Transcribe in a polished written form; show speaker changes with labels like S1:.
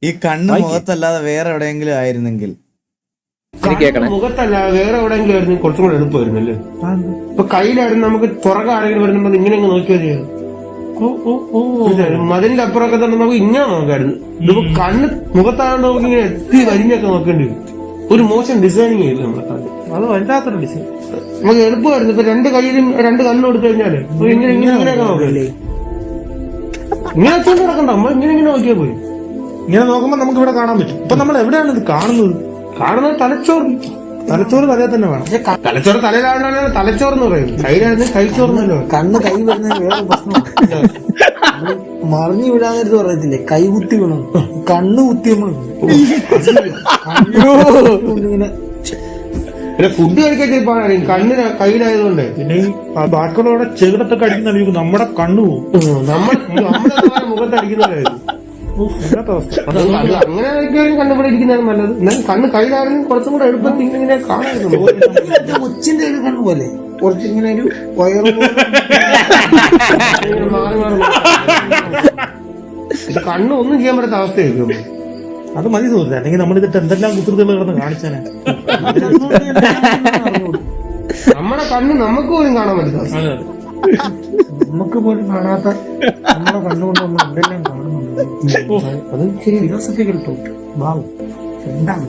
S1: ഈ കണ്ണ് മുഖത്തല്ലാതെ വേറെ എവിടെയെങ്കിലും ആയിരുന്നെങ്കിൽ,
S2: മുഖത്തല്ല വേറെ എവിടെയെങ്കിലും ആയിരുന്നു കുറച്ചും കൂടെ എളുപ്പമായിരുന്നല്ലേ. ഇപ്പൊ കയ്യിലായിരുന്നു, നമുക്ക് പുറകെ ആരെങ്കിലും വരുമ്പോ ഇങ്ങനെ നോക്കിയാൽ ചെയ്യാം. മതിലിന്റെ അപ്പുറമൊക്കെ തന്നെ നമുക്ക് ഇങ്ങനെ നോക്കായിരുന്നു. ഇതിപ്പോ കണ്ണ് മുഖത്താണ്ട് നമുക്ക് ഇങ്ങനെ എത്തി വരിഞ്ഞൊക്കെ നോക്കേണ്ടി വരും. ഒരു മോശം ഡിസൈനിങ് ചെയ്തു നമ്മളെ കണ്ണ്. അത് വല്ലാത്തൊരു ഡിസൈൻ. നമുക്ക് എളുപ്പമായിരുന്നു. ഇപ്പൊ രണ്ട് കയ്യിലും രണ്ട് കണ്ണും എടുത്തു കഴിഞ്ഞാല് ഇങ്ങനെ ഇങ്ങനെയൊക്കെ നോക്കല്ലേ. ഇങ്ങനെ വെച്ചോണ്ട് നടക്കണ്ട, നമ്മൾ ഇങ്ങനെ നോക്കിയാൽ പോയി.
S3: ഇങ്ങനെ നോക്കുമ്പോ നമുക്ക് ഇവിടെ കാണാൻ പറ്റും. ഇപ്പൊ നമ്മൾ എവിടെയാണ് ഇത് കാണുന്നത്?
S2: തലച്ചോറ്
S3: തലയിൽ തന്നെ വേണം.
S2: തലച്ചോറ് തലയിലാണ് തലച്ചോറെന്ന് പറയുന്നത്. കയ്യിലായിരുന്നു കഴിച്ചോർന്നല്ലോ.
S4: കണ്ണ് കൈ വരുന്ന വേറെ പ്രശ്നമാണ്. മറിഞ്ഞു വിടാന്നേരത്ത് പറയത്തില്ലേ, കൈ കുത്തി വീണം, കണ്ണ് കുത്തി ഇങ്ങനെ.
S2: പിന്നെ ഫുഡ് കഴിക്കാൻ ചിലപ്പോൾ അറിയും, കണ്ണിന് കയ്യിലായതുകൊണ്ട്.
S3: പിന്നെ ഈ ബാക്കിയുള്ളവരുടെ ചെകിടത്തൊക്കെ അടിക്കുന്ന നമ്മുടെ കണ്ണു പോകും.
S2: നമ്മുടെ മുഖത്തടിക്കുന്നതായിരുന്നു. അങ്ങനെ കണ്ടുപിടിക്കുന്നതാണ് നല്ലത്. എന്നാൽ കണ്ണ് കയ്യിലായിരുന്നു കുറച്ചും കൂടെ എളുപ്പത്തിൽ ഇങ്ങനെ കാണാറുണ്ട്.
S4: കൊച്ചിന്റെ ഒരു കണ്ണ് പോലെ കുറച്ചിങ്ങനെ ഒരു വയറ്
S2: മാറി മാറി കണ്ണ് ഒന്നും ചെയ്യാൻ പറ്റാത്ത അവസ്ഥയായിരിക്കും.
S3: അത് മതി തോന്നില്ല. അല്ലെങ്കിൽ നമ്മളിതിട്ട് എന്തെല്ലാം കുസൃതികൾ കിടന്ന് കാണിച്ചാനെ.
S2: നമ്മുടെ കണ്ണ് നമുക്ക് പോലും കാണാൻ പറ്റില്ല.
S4: നമുക്ക് പോലും കാണാത്ത നമ്മുടെ കണ്ണുകൊണ്ട് നമ്മൾ എന്തെല്ലാം കാണുന്നുണ്ട്. അത് ശരി ഫിലോസഫിക്കൽ ടോക്ക്. ഭാവം എന്താണ്